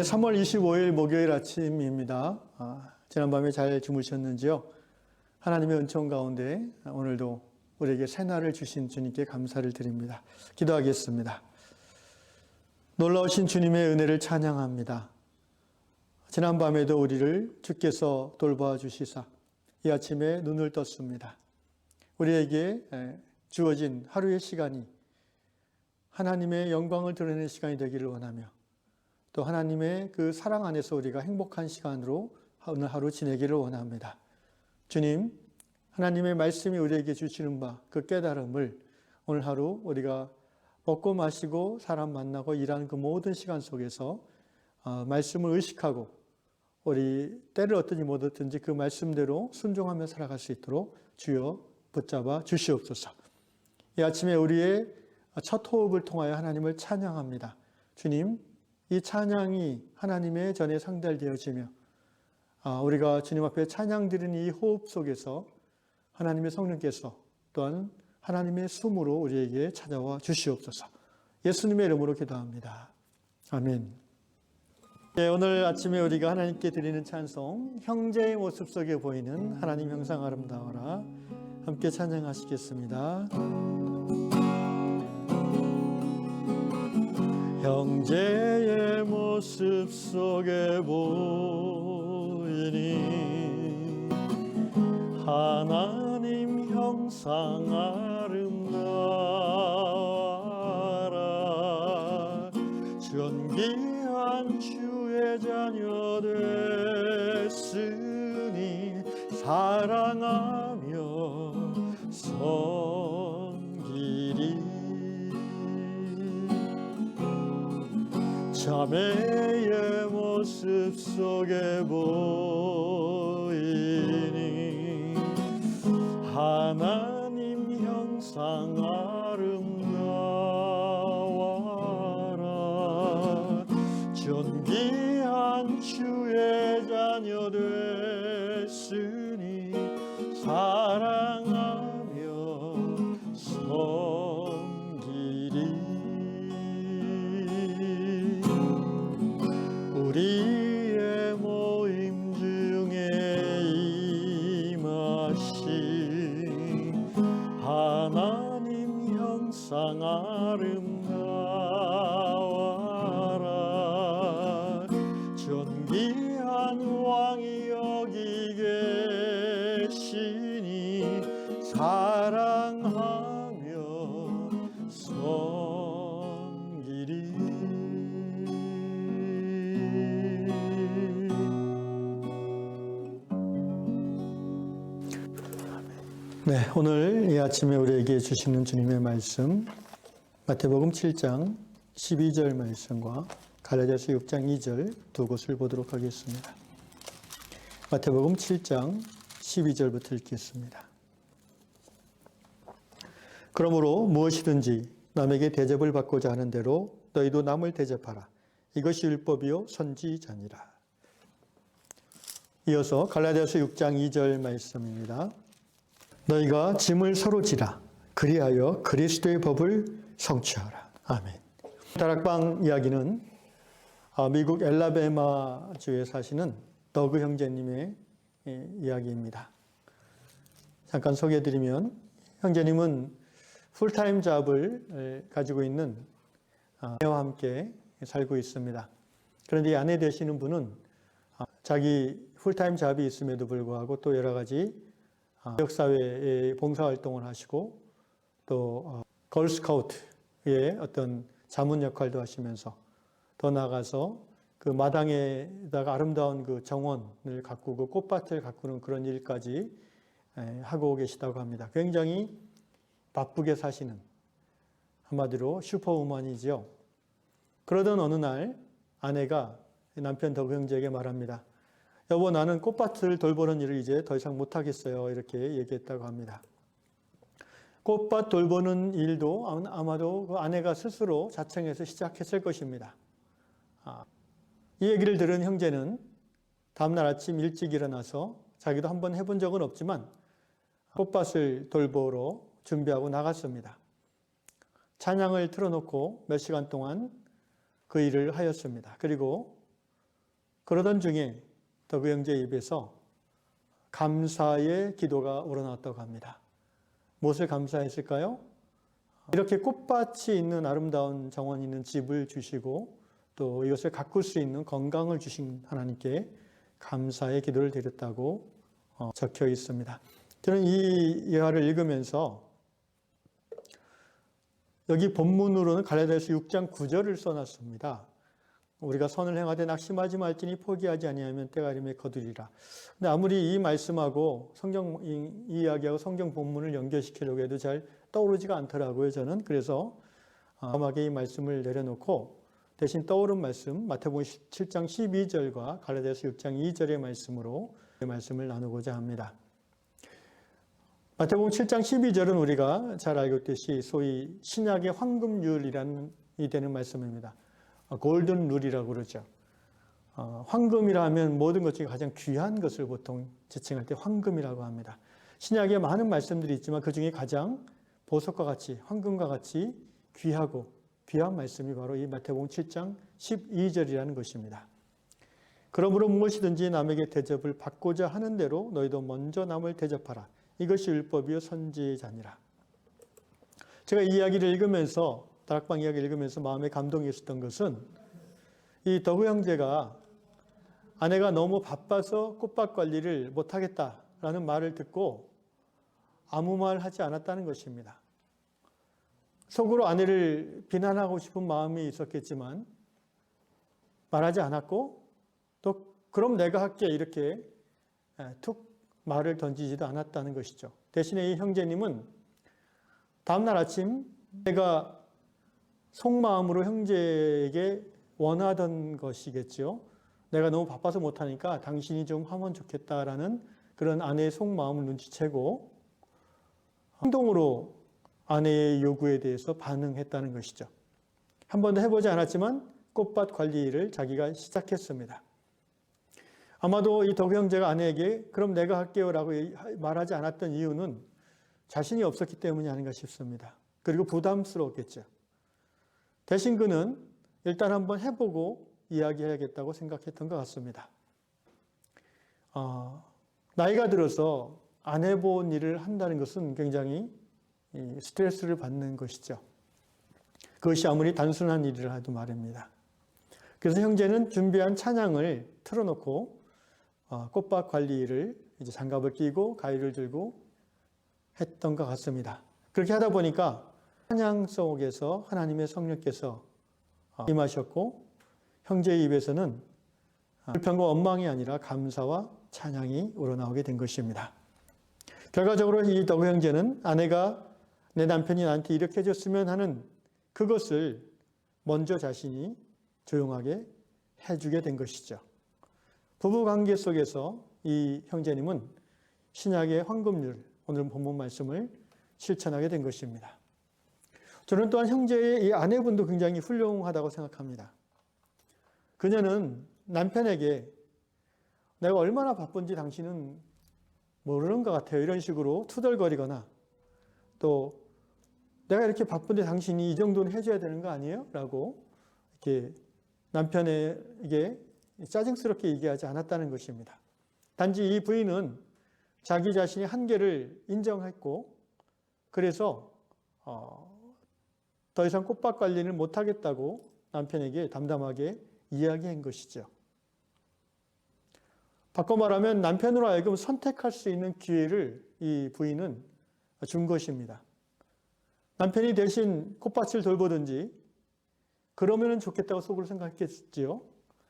3월 25일 목요일 아침입니다. 지난밤에 잘 주무셨는지요? 하나님의 은총 가운데 오늘도 우리에게 새날을 주신 주님께 감사를 드립니다. 기도하겠습니다. 놀라우신 주님의 은혜를 찬양합니다. 지난밤에도 우리를 주께서 돌보아 주시사 이 아침에 눈을 떴습니다. 우리에게 주어진 하루의 시간이 하나님의 영광을 드러내는 시간이 되기를 원하며 또 하나님의 그 사랑 안에서 우리가 행복한 시간으로 오늘 하루 지내기를 원합니다. 주님, 하나님의 말씀이 우리에게 주시는 바 그 깨달음을 오늘 하루 우리가 먹고 마시고 사람 만나고 일하는 그 모든 시간 속에서 말씀을 의식하고 우리 때를 어떤지 못 어떤지 그 말씀대로 순종하며 살아갈 수 있도록 주여 붙잡아 주시옵소서. 이 아침에 우리의 첫 호흡을 통하여 하나님을 찬양합니다. 주님, 이 찬양이 하나님의 전에 상달되어지며 우리가 주님 앞에 찬양 드리는 이 호흡 속에서 하나님의 성령께서 또한 하나님의 숨으로 우리에게 찾아와 주시옵소서. 예수님의 이름으로 기도합니다. 아멘. 네, 오늘 아침에 우리가 하나님께 드리는 찬송 형제의 모습 속에 보이는 하나님 형상 아름다워라 함께 찬양하시겠습니다. 형제의 모습 속에 보이니 하나님 형상 아름다워라 존귀한 주의 자녀 됐으니 사랑하며 섬기리 자매의 모습 속에 보이니 하나님 형상 아름다워라 존귀한 주의 자녀 됐으니 사랑하며 섬기리 우리의 모임 중에 임하신 하나님 형상 아름다워라 존귀한 왕이 여기 계시니 사랑하며 섬기리 네, 오늘 이 아침에 우리에게 주시는 주님의 말씀 마태복음 7장 12절 말씀과 갈라디아서 6장 2절 두 곳을 보도록 하겠습니다. 마태복음 7장 12절부터 읽겠습니다. 그러므로 무엇이든지 남에게 대접을 받고자 하는 대로 너희도 남을 대접하라. 이것이 율법이요 선지자니라. 이어서 갈라디아서 6장 2절 말씀입니다. 너희가 짐을 서로 지라. 그리하여 그리스도의 법을 성취하라. 아멘. 다락방 이야기는 미국 엘라베마주에 사시는 더그 형제님의 이야기입니다. 잠깐 소개해드리면 형제님은 풀타임 잡을 가지고 있는 아내와 함께 살고 있습니다. 그런데 이 아내 되시는 분은 자기 풀타임 잡이 있음에도 불구하고 또 여러 가지 지역사회에 봉사활동을 하시고 또 걸스카우트의 어떤 자문 역할도 하시면서 더 나아가서 그 마당에다가 아름다운 그 정원을 가꾸고 꽃밭을 가꾸는 그런 일까지 하고 계시다고 합니다. 굉장히 바쁘게 사시는 한마디로 슈퍼우먼이지요. 그러던 어느 날 아내가 남편 더그 형제에게 말합니다. 여보, 나는 꽃밭을 돌보는 일을 이제 더 이상 못하겠어요. 이렇게 얘기했다고 합니다. 꽃밭 돌보는 일도 아마도 그 아내가 스스로 자청해서 시작했을 것입니다. 이 얘기를 들은 형제는 다음날 아침 일찍 일어나서 자기도 한번 해본 적은 없지만 꽃밭을 돌보러 준비하고 나갔습니다. 찬양을 틀어놓고 몇 시간 동안 그 일을 하였습니다. 그리고 그러던 중에 더그 형제 입에서 감사의 기도가 우러나왔다고 합니다. 무엇을 감사했을까요? 이렇게 꽃밭이 있는 아름다운 정원이 있는 집을 주시고 또 이것을 가꿀 수 있는 건강을 주신 하나님께 감사의 기도를 드렸다고 적혀 있습니다. 저는 이 예화를 읽으면서 여기 본문으로는 갈라디아서 6장 9절을 써놨습니다. 우리가 선을 행하되 낙심하지 말지니 포기하지 아니하면 때가 이름에 거두리라. 근데 아무리 이 말씀하고 성경 이 이야기하고 성경 본문을 연결시키려고 해도 잘 떠오르지가 않더라고요. 저는 그래서 엄하게 이 말씀을 내려놓고 대신 떠오른 말씀 마태복음 7장 12절과 갈라디아서 6장 2절의 말씀으로 이 말씀을 나누고자 합니다. 마태복음 7장 12절은 우리가 잘 알고 있듯이 소위 신약의 황금률이라는 이 되는 말씀입니다. 골든 룰이라고 그러죠. 황금이라 하면 모든 것 중에 가장 귀한 것을 보통 지칭할 때 황금이라고 합니다. 신약에 많은 말씀들이 있지만 그 중에 가장 보석과 같이 황금과 같이 귀하고 귀한 말씀이 바로 이 마태복음 7장 12절이라는 것입니다. 그러므로 무엇이든지 남에게 대접을 받고자 하는 대로 너희도 먼저 남을 대접하라. 이것이 율법이요 선지의 자니라. 제가 이 이야기를 읽으면서 다락방 이야기를 읽으면서 마음에 감동이 있었던 것은 이 더그 형제가 아내가 너무 바빠서 꽃밭 관리를 못하겠다라는 말을 듣고 아무 말 하지 않았다는 것입니다. 속으로 아내를 비난하고 싶은 마음이 있었겠지만 말하지 않았고 또 그럼 내가 할게 이렇게 툭 말을 던지지도 않았다는 것이죠. 대신에 이 형제님은 다음날 아침 내가 속마음으로 형제에게 원하던 것이겠죠. 내가 너무 바빠서 못하니까 당신이 좀 하면 좋겠다라는 그런 아내의 속마음을 눈치채고 행동으로 아내의 요구에 대해서 반응했다는 것이죠. 한 번도 해보지 않았지만 꽃밭 관리를 자기가 시작했습니다. 아마도 이 더그 형제가 아내에게 그럼 내가 할게요 라고 말하지 않았던 이유는 자신이 없었기 때문이 아닌가 싶습니다. 그리고 부담스러웠겠죠. 대신 그는 일단 한번 해보고 이야기해야겠다고 생각했던 것 같습니다. 나이가 들어서 안 해본 일을 한다는 것은 굉장히 스트레스를 받는 것이죠. 그것이 아무리 단순한 일이라 해도 말입니다. 그래서 형제는 준비한 찬양을 틀어놓고 꽃밭 관리를 이제 장갑을 끼고 가위를 들고 했던 것 같습니다. 그렇게 하다 보니까 찬양 속에서 하나님의 성령께서 임하셨고 형제의 입에서는 불평과 원망이 아니라 감사와 찬양이 우러나오게 된 것입니다. 결과적으로 이 더그 형제는 아내가 내 남편이 나한테 이렇게 해줬으면 하는 그것을 먼저 자신이 조용하게 해주게 된 것이죠. 부부관계 속에서 이 형제님은 신약의 황금률, 오늘 본문 말씀을 실천하게 된 것입니다. 저는 또한 형제의 이 아내분도 굉장히 훌륭하다고 생각합니다. 그녀는 남편에게 내가 얼마나 바쁜지 당신은 모르는 것 같아요. 이런 식으로 투덜거리거나 또 내가 이렇게 바쁜데 당신이 이 정도는 해줘야 되는 거 아니에요? 라고 이렇게 남편에게 짜증스럽게 얘기하지 않았다는 것입니다. 단지 이 부인은 자기 자신의 한계를 인정했고 그래서 더 이상 꽃밭 관리를 못하겠다고 남편에게 담담하게 이야기한 것이죠. 바꿔 말하면 남편으로 하여금 선택할 수 있는 기회를 이 부인은 준 것입니다. 남편이 대신 꽃밭을 돌보든지 그러면 좋겠다고 속으로 생각했겠지요.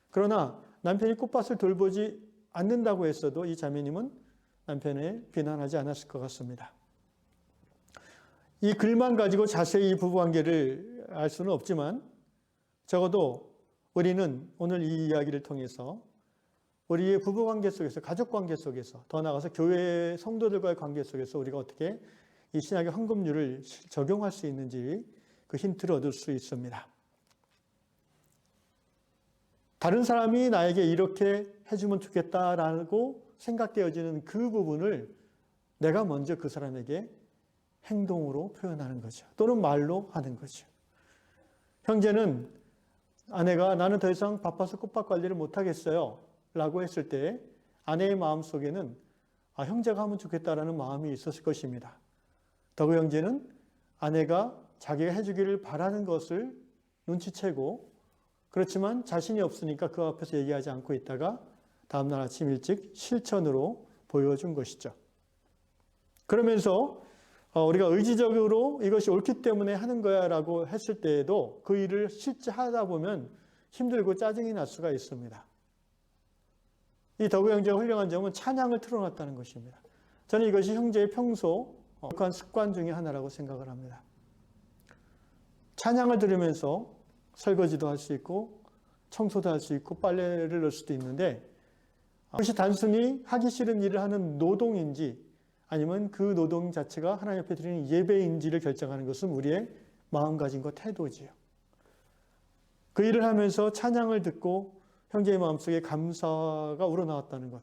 그러나 남편이 꽃밭을 돌보지 않는다고 했어도 이 자매님은 남편을 비난하지 않았을 것 같습니다. 이 글만 가지고 자세히 이 부부관계를 알 수는 없지만 적어도 우리는 오늘 이 이야기를 통해서 우리의 부부관계 속에서 가족관계 속에서 더 나아가서 교회 성도들과의 관계 속에서 우리가 어떻게 이 신약의 황금률을 적용할 수 있는지 그 힌트를 얻을 수 있습니다. 다른 사람이 나에게 이렇게 해주면 좋겠다라고 생각되어지는 그 부분을 내가 먼저 그 사람에게 행동으로 표현하는 거죠. 또는 말로 하는 거죠. 형제는 아내가 나는 더 이상 바빠서 꽃밭 관리를 못하겠어요. 라고 했을 때 아내의 마음속에는 형제가 하면 좋겠다라는 마음이 있었을 것입니다. 더구 형제는 아내가 자기가 해주기를 바라는 것을 눈치채고, 그렇지만 자신이 없으니까 그 앞에서 얘기하지 않고 있다가 다음날 아침 일찍 실천으로 보여준 것이죠. 그러면서 우리가 의지적으로 이것이 옳기 때문에 하는 거야 라고 했을 때에도 그 일을 실제 하다 보면 힘들고 짜증이 날 수가 있습니다. 이 더구 형제가 훌륭한 점은 찬양을 틀어놨다는 것입니다. 저는 이것이 형제의 평소 독한 습관 중에 하나라고 생각을 합니다. 찬양을 들으면서 설거지도 할 수 있고 청소도 할 수 있고 빨래를 넣을 수도 있는데, 그것이 단순히 하기 싫은 일을 하는 노동인지 아니면 그 노동 자체가 하나님 앞에 드리는 예배인지를 결정하는 것은 우리의 마음가짐과 태도지요. 그 일을 하면서 찬양을 듣고 형제의 마음속에 감사가 우러나왔다는 것.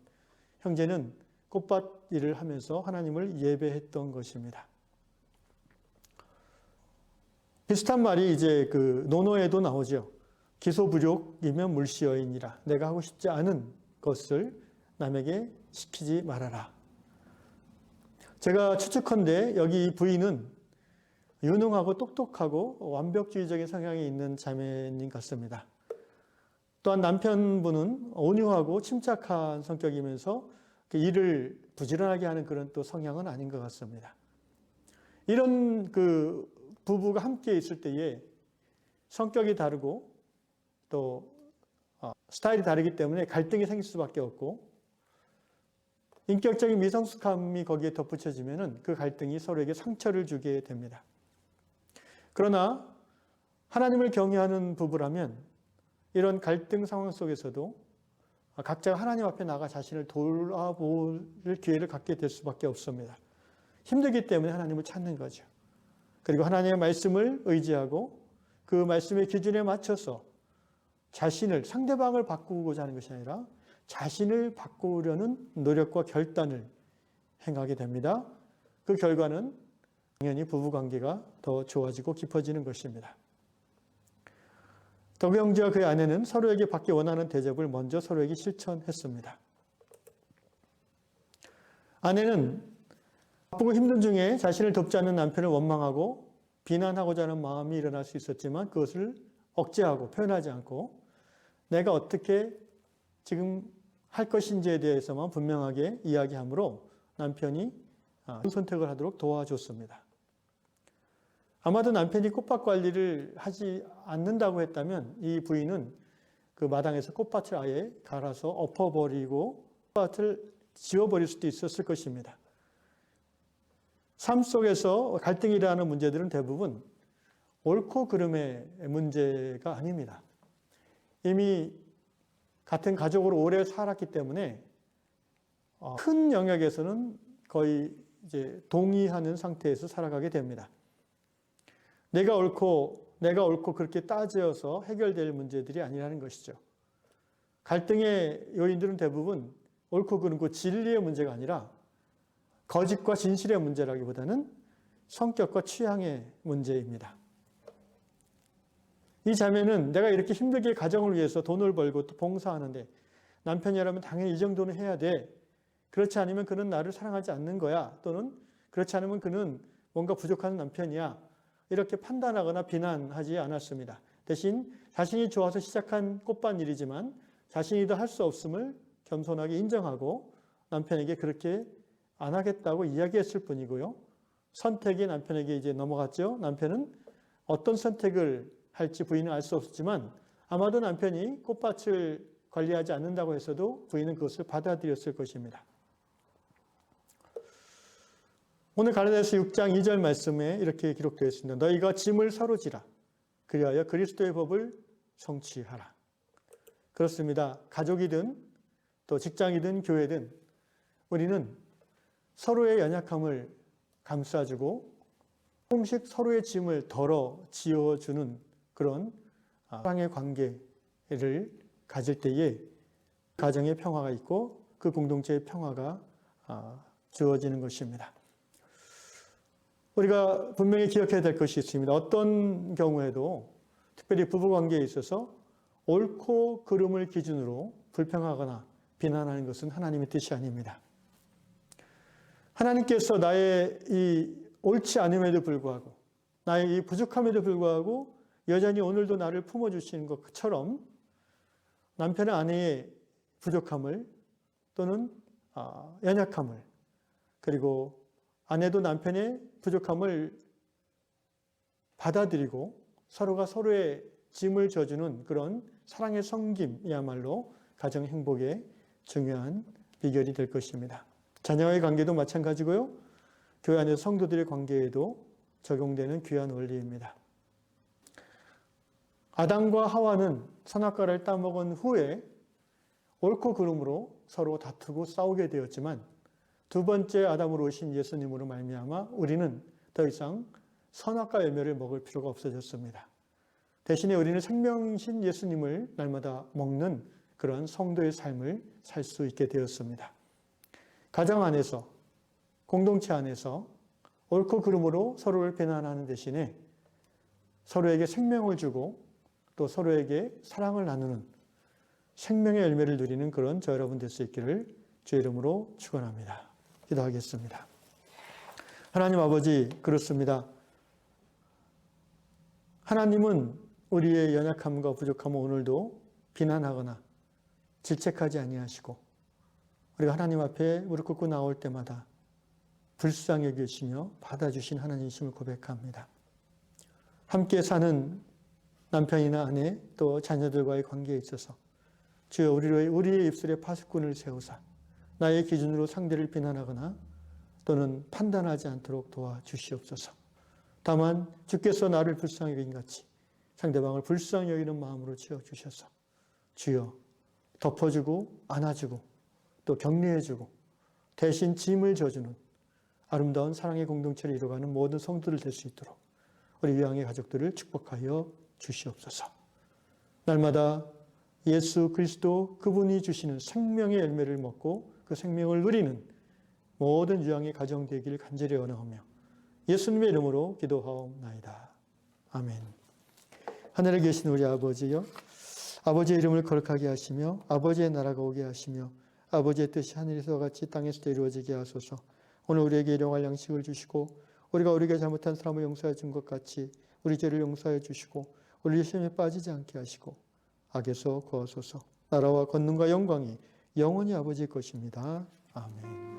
형제는 꽃밭 일을 하면서 하나님을 예배했던 것입니다. 비슷한 말이 이제 그 논어에도 나오죠. 기소부족이면 물시여이니라. 내가 하고 싶지 않은 것을 남에게 시키지 말아라. 제가 추측컨대 여기 이 부인은 유능하고 똑똑하고 완벽주의적인 성향이 있는 자매님 같습니다. 또한 남편분은 온유하고 침착한 성격이면서 일을 부지런하게 하는 그런 또 성향은 아닌 것 같습니다. 이런 그 부부가 함께 있을 때에 성격이 다르고 또 스타일이 다르기 때문에 갈등이 생길 수밖에 없고, 인격적인 미성숙함이 거기에 덧붙여지면은 그 갈등이 서로에게 상처를 주게 됩니다. 그러나 하나님을 경외하는 부부라면 이런 갈등 상황 속에서도 각자가 하나님 앞에 나가 자신을 돌아볼 기회를 갖게 될 수밖에 없습니다. 힘들기 때문에 하나님을 찾는 거죠. 그리고 하나님의 말씀을 의지하고 그 말씀의 기준에 맞춰서 자신을, 상대방을 바꾸고자 하는 것이 아니라 자신을 바꾸려는 노력과 결단을 행하게 됩니다. 그 결과는 당연히 부부관계가 더 좋아지고 깊어지는 것입니다. 더구 형제와 그의 아내는 서로에게 받기 원하는 대접을 먼저 서로에게 실천했습니다. 아내는 바쁘고 힘든 중에 자신을 돕지 않는 남편을 원망하고 비난하고자 하는 마음이 일어날 수 있었지만 그것을 억제하고 표현하지 않고 내가 어떻게 지금 할 것인지에 대해서만 분명하게 이야기하므로 남편이 선택을 하도록 도와줬습니다. 아마도 남편이 꽃밭 관리를 하지 않는다고 했다면 이 부인은 그 마당에서 꽃밭을 아예 갈아서 엎어버리고 꽃밭을 지워버릴 수도 있었을 것입니다. 삶 속에서 갈등이 일어나는 문제들은 대부분 옳고 그름의 문제가 아닙니다. 이미 같은 가족으로 오래 살았기 때문에 큰 영역에서는 거의 이제 동의하는 상태에서 살아가게 됩니다. 내가 옳고 그렇게 따져서 해결될 문제들이 아니라는 것이죠. 갈등의 요인들은 대부분 옳고 그름고 진리의 문제가 아니라 거짓과 진실의 문제라기보다는 성격과 취향의 문제입니다. 이 자매는 내가 이렇게 힘들게 가정을 위해서 돈을 벌고 또 봉사하는데 남편이라면 당연히 이 정도는 해야 돼. 그렇지 않으면 그는 나를 사랑하지 않는 거야. 또는 그렇지 않으면 그는 뭔가 부족한 남편이야. 이렇게 판단하거나 비난하지 않았습니다. 대신 자신이 좋아서 시작한 꽃밭 일이지만 자신이 더 할 수 없음을 겸손하게 인정하고 남편에게 그렇게 안 하겠다고 이야기했을 뿐이고요. 선택이 남편에게 이제 넘어갔죠. 남편은 어떤 선택을 할지 부인은 알 수 없었지만 아마도 남편이 꽃밭을 관리하지 않는다고 했어도 부인은 그것을 받아들였을 것입니다. 오늘 갈라디아서 6장 2절 말씀에 이렇게 기록되어 있습니다. 너희가 짐을 서로 지라. 그리하여 그리스도의 법을 성취하라. 그렇습니다. 가족이든 또 직장이든 교회든 우리는 서로의 연약함을 감싸주고 조금씩 서로의 짐을 덜어 지어주는 그런 사랑의 관계를 가질 때에 가정의 평화가 있고 그 공동체의 평화가 주어지는 것입니다. 우리가 분명히 기억해야 될 것이 있습니다. 어떤 경우에도 특별히 부부관계에 있어서 옳고 그름을 기준으로 불평하거나 비난하는 것은 하나님의 뜻이 아닙니다. 하나님께서 나의 이 옳지 않음에도 불구하고 나의 이 부족함에도 불구하고 여전히 오늘도 나를 품어주시는 것처럼 남편의 아내의 부족함을 또는 연약함을 그리고 아내도 남편의 부족함을 받아들이고 서로가 서로의 짐을 져주는 그런 사랑의 섬김이야말로 가정 행복의 중요한 비결이 될 것입니다. 자녀와의 관계도 마찬가지고요. 교회 안의 성도들의 관계에도 적용되는 귀한 원리입니다. 아담과 하와는 선악과를 따먹은 후에 옳고 그름으로 서로 다투고 싸우게 되었지만 두 번째 아담으로 오신 예수님으로 말미암아 우리는 더 이상 선악과 열매를 먹을 필요가 없어졌습니다. 대신에 우리는 생명이신 예수님을 날마다 먹는 그런 성도의 삶을 살 수 있게 되었습니다. 가정 안에서, 공동체 안에서 옳고 그름으로 서로를 비난하는 대신에 서로에게 생명을 주고 또 서로에게 사랑을 나누는 생명의 열매를 누리는 그런 저 여러분 될 수 있기를 주의 이름으로 축원합니다. 기도하겠습니다. 하나님 아버지, 그렇습니다. 하나님은 우리의 연약함과 부족함을 오늘도 비난하거나 질책하지 아니하시고 우리가 하나님 앞에 무릎 꿇고 나올 때마다 불쌍히 여기시며 받아주신 하나님이심을 고백합니다. 함께 사는 남편이나 아내 또 자녀들과의 관계에 있어서 주여 우리의 입술에 파수꾼을 세우사 나의 기준으로 상대를 비난하거나 또는 판단하지 않도록 도와주시옵소서. 다만 주께서 나를 불쌍히 여긴 같이 상대방을 불쌍히 여기는 마음으로 지어주셔서 주여 덮어주고 안아주고 또 격려해주고 대신 짐을 져주는 아름다운 사랑의 공동체를 이루어가는 모든 성도들 될 수 있도록 우리 위왕의 가족들을 축복하여 주시옵소서. 날마다 예수 그리스도 그분이 주시는 생명의 열매를 먹고 그 생명을 누리는 모든 유황의 가정 되기를 간절히 원하오며 예수님의 이름으로 기도하옵나이다. 아멘. 하늘에 계신 우리 아버지여, 아버지의 이름을 거룩하게 하시며 아버지의 나라가 오게 하시며 아버지의 뜻이 하늘에서 같이 땅에서도 이루어지게 하소서. 오늘 우리에게 일용할 양식을 주시고 우리가 우리에게 잘못한 사람을 용서해 준 것 같이 우리 죄를 용서해 주시고 우리 시험에 빠지지 않게 하시고 악에서 구하소서. 나라와 권능과 영광이 영원히 아버지의 것입니다. 아멘.